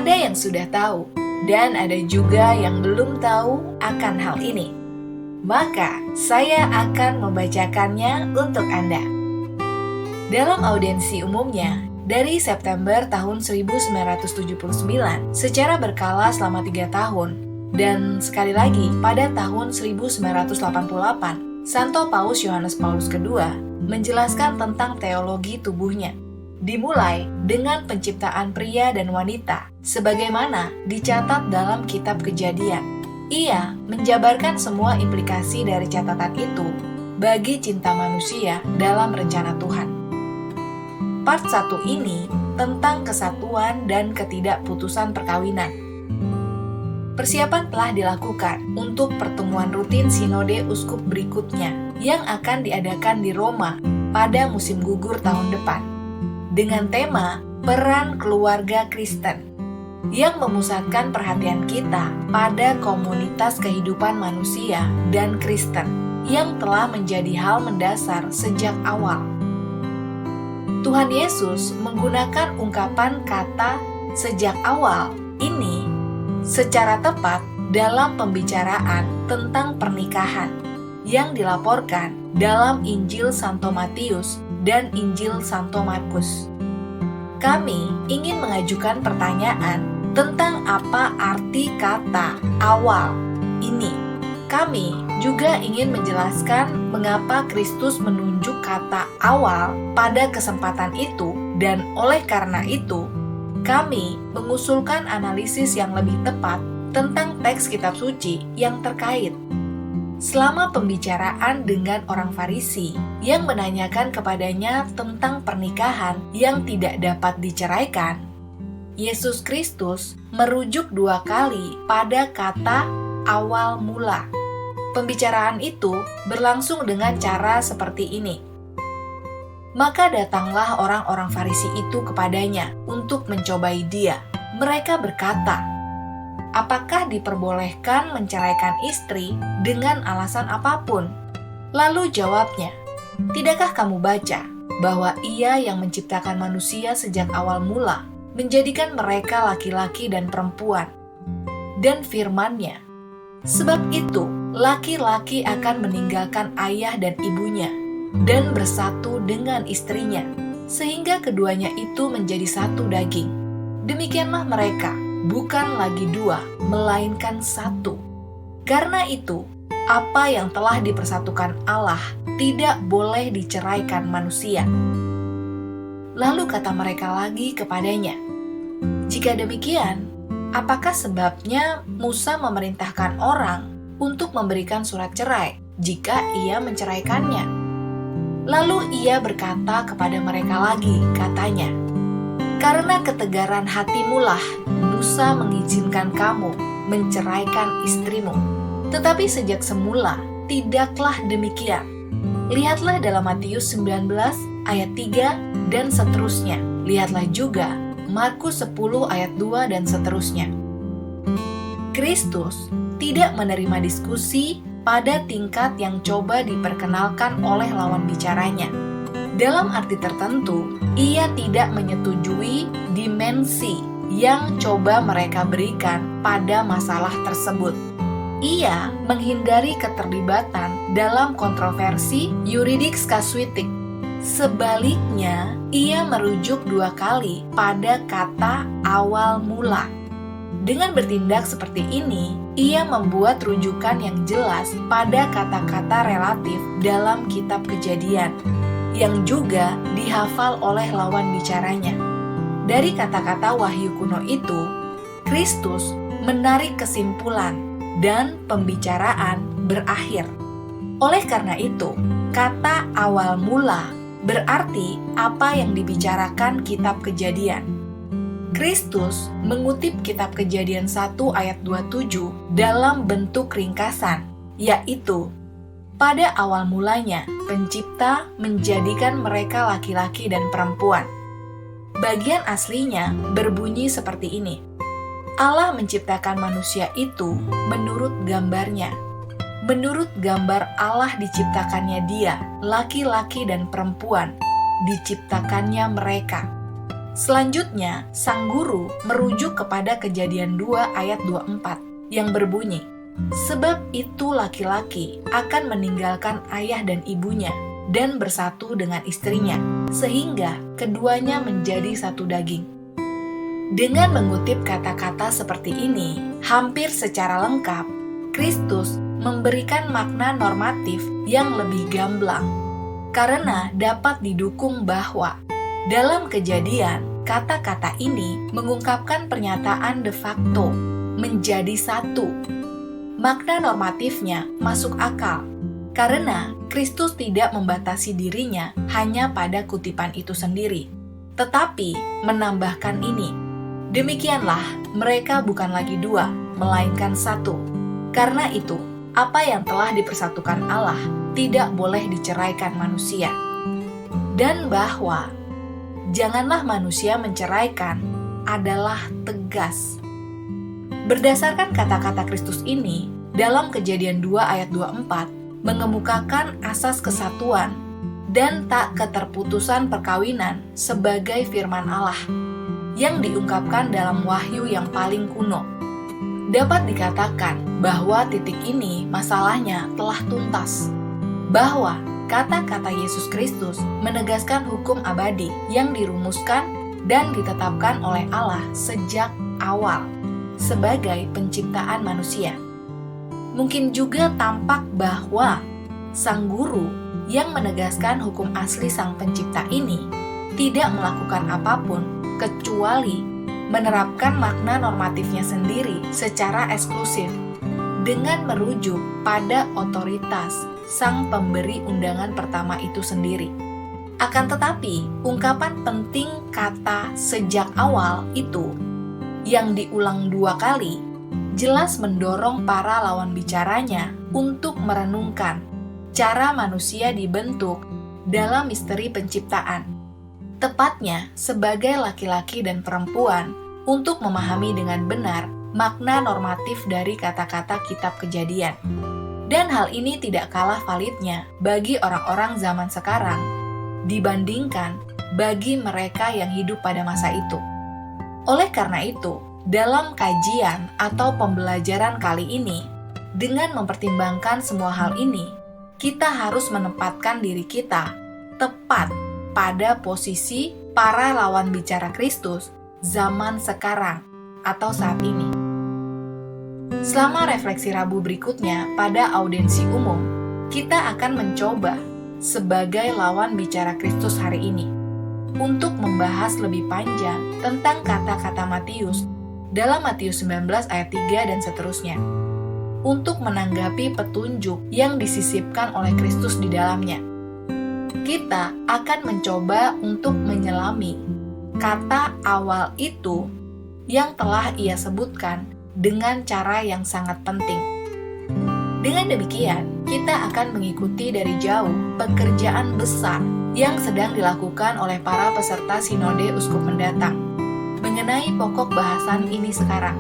Ada yang sudah tahu, dan ada juga yang belum tahu akan hal ini. Maka, saya akan membacakannya untuk Anda. Dalam audiensi umumnya, dari September tahun 1979, secara berkala selama 3 tahun, dan sekali lagi pada tahun 1988, Santo Paus Yohanes Paulus II menjelaskan tentang teologi tubuhnya. Dimulai dengan penciptaan pria dan wanita, sebagaimana dicatat dalam kitab Kejadian. Ia menjabarkan semua implikasi dari catatan itu bagi cinta manusia dalam rencana Tuhan. Part 1 ini tentang kesatuan dan ketidakputusan perkawinan. Persiapan telah dilakukan untuk pertemuan rutin Sinode Uskup berikutnya yang akan diadakan di Roma pada musim gugur tahun depan, dengan tema peran keluarga Kristen, yang memusatkan perhatian kita pada komunitas kehidupan manusia dan Kristen yang telah menjadi hal mendasar sejak awal. Tuhan Yesus menggunakan ungkapan kata "sejak awal" ini secara tepat dalam pembicaraan tentang pernikahan yang dilaporkan dalam Injil Santo Matius dan Injil Santo Markus. Kami ingin mengajukan pertanyaan tentang apa arti kata "awal" ini. Kami juga ingin menjelaskan mengapa Kristus menunjuk kata "awal" pada kesempatan itu, dan oleh karena itu, kami mengusulkan analisis yang lebih tepat tentang teks kitab suci yang terkait. Selama pembicaraan dengan orang Farisi yang menanyakan kepadanya tentang pernikahan yang tidak dapat diceraikan, Yesus Kristus merujuk 2 kali pada kata "awal mula". Pembicaraan itu berlangsung dengan cara seperti ini. Maka datanglah orang-orang Farisi itu kepadanya untuk mencobai dia. Mereka berkata, "Apakah diperbolehkan menceraikan istri dengan alasan apapun?" Lalu jawabnya, "Tidakkah kamu baca bahwa Ia yang menciptakan manusia sejak awal mula, menjadikan mereka laki-laki dan perempuan? Dan firman-Nya, sebab itu laki-laki akan meninggalkan ayah dan ibunya dan bersatu dengan istrinya, sehingga keduanya itu menjadi satu daging. Demikianlah mereka, bukan lagi 2, melainkan 1. Karena itu, apa yang telah dipersatukan Allah tidak boleh diceraikan manusia." Lalu kata mereka lagi kepadanya, "Jika demikian, apakah sebabnya Musa memerintahkan orang untuk memberikan surat cerai jika ia menceraikannya?" Lalu ia berkata kepada mereka lagi, katanya, "Karena ketegaran hatimulah Musa mengizinkan kamu menceraikan istrimu. Tetapi sejak semula tidaklah demikian. Lihatlah dalam Matius 19 ayat 3 dan seterusnya. Lihatlah juga Markus 10 ayat 2 dan seterusnya." Kristus tidak menerima diskusi pada tingkat yang coba diperkenalkan oleh lawan bicaranya. Dalam arti tertentu, ia tidak menyetujui dimensi yang coba mereka berikan pada masalah tersebut. Ia menghindari keterlibatan dalam kontroversi yuridik kasuistik. Sebaliknya, ia merujuk 2 kali pada kata "awal mula". Dengan bertindak seperti ini, ia membuat rujukan yang jelas pada kata-kata relatif dalam kitab Kejadian, yang juga dihafal oleh lawan bicaranya. Dari kata-kata Wahyu kuno itu, Kristus menarik kesimpulan dan pembicaraan berakhir. Oleh karena itu, kata "awal mula" berarti apa yang dibicarakan kitab Kejadian. Kristus mengutip kitab Kejadian 1 ayat 27 dalam bentuk ringkasan, yaitu, "Pada awal mulanya, Pencipta menjadikan mereka laki-laki dan perempuan." Bagian aslinya berbunyi seperti ini: Allah menciptakan manusia itu menurut gambarnya. Menurut gambar Allah diciptakannya dia, laki-laki dan perempuan, diciptakannya mereka. Selanjutnya, sang guru merujuk kepada Kejadian 2 ayat 24 yang berbunyi, "Sebab itu laki-laki akan meninggalkan ayah dan ibunya dan bersatu dengan istrinya, sehingga keduanya menjadi satu daging." Dengan mengutip kata-kata seperti ini, hampir secara lengkap, Kristus memberikan makna normatif yang lebih gamblang, karena dapat didukung bahwa dalam Kejadian, kata-kata ini mengungkapkan pernyataan de facto menjadi satu. Makna normatifnya masuk akal, karena Kristus tidak membatasi dirinya hanya pada kutipan itu sendiri, tetapi menambahkan ini, "Demikianlah mereka bukan lagi dua, melainkan satu. Karena itu, apa yang telah dipersatukan Allah tidak boleh diceraikan manusia." Dan bahwa janganlah manusia menceraikan adalah tegas. Berdasarkan kata-kata Kristus ini, dalam Kejadian 2 ayat 24 mengemukakan asas kesatuan dan tak keterputusan perkawinan sebagai firman Allah yang diungkapkan dalam Wahyu yang paling kuno. Dapat dikatakan bahwa titik ini masalahnya telah tuntas, bahwa kata-kata Yesus Kristus menegaskan hukum abadi yang dirumuskan dan ditetapkan oleh Allah sejak awal sebagai penciptaan manusia. Mungkin juga tampak bahwa sang guru yang menegaskan hukum asli sang pencipta ini tidak melakukan apapun kecuali menerapkan makna normatifnya sendiri secara eksklusif dengan merujuk pada otoritas sang pemberi undangan pertama itu sendiri. Akan tetapi, ungkapan penting kata "sejak awal" itu yang diulang 2 kali jelas mendorong para lawan bicaranya untuk merenungkan cara manusia dibentuk dalam misteri penciptaan. Tepatnya sebagai laki-laki dan perempuan untuk memahami dengan benar makna normatif dari kata-kata kitab Kejadian. Dan hal ini tidak kalah validnya bagi orang-orang zaman sekarang dibandingkan bagi mereka yang hidup pada masa itu. Oleh karena itu, dalam kajian atau pembelajaran kali ini, dengan mempertimbangkan semua hal ini, kita harus menempatkan diri kita tepat pada posisi para lawan bicara Kristus zaman sekarang atau saat ini. Selama refleksi Rabu berikutnya pada audiensi umum, kita akan mencoba sebagai lawan bicara Kristus hari ini untuk membahas lebih panjang tentang kata-kata Matius dalam Matius 19 ayat 3 dan seterusnya, untuk menanggapi petunjuk yang disisipkan oleh Kristus di dalamnya. Kita akan mencoba untuk menyelami kata awal itu yang telah ia sebutkan dengan cara yang sangat penting. Dengan demikian, kita akan mengikuti dari jauh pekerjaan besar yang sedang dilakukan oleh para peserta Sinode Uskup mendatang mengenai pokok bahasan ini sekarang.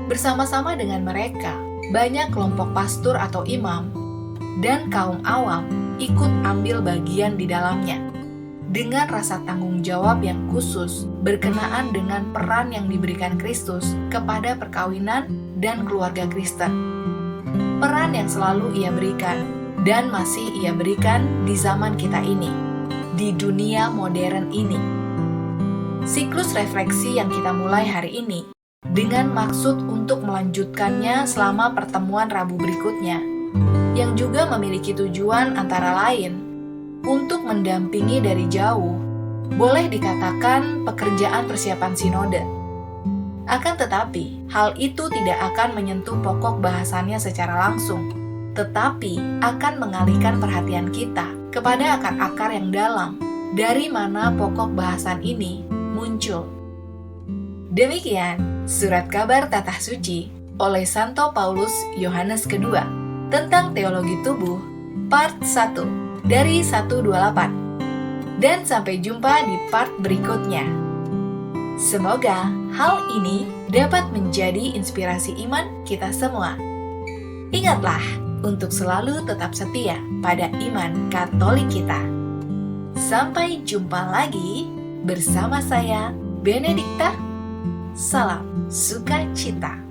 Bersama-sama dengan mereka, banyak kelompok pastor atau imam dan kaum awam ikut ambil bagian di dalamnya dengan rasa tanggung jawab yang khusus berkenaan dengan peran yang diberikan Kristus kepada perkawinan dan keluarga Kristen. Peran yang selalu ia berikan dan masih ia berikan di zaman kita ini, di dunia modern ini. Siklus refleksi yang kita mulai hari ini dengan maksud untuk melanjutkannya selama pertemuan Rabu berikutnya, yang juga memiliki tujuan antara lain untuk mendampingi dari jauh, boleh dikatakan pekerjaan persiapan sinode. Akan tetapi, hal itu tidak akan menyentuh pokok bahasannya secara langsung, tetapi akan mengalihkan perhatian kita kepada akar-akar yang dalam dari mana pokok bahasan ini muncul. Demikian surat kabar Tatah Suci oleh Santo Paulus Yohanes kedua tentang teologi tubuh part 1 dari 128. Dan sampai jumpa di part berikutnya. Semoga hal ini dapat menjadi inspirasi iman kita semua. Ingatlah untuk selalu tetap setia pada iman Katolik kita. Sampai jumpa lagi Bersama saya, Benedikta. Salam sukacita.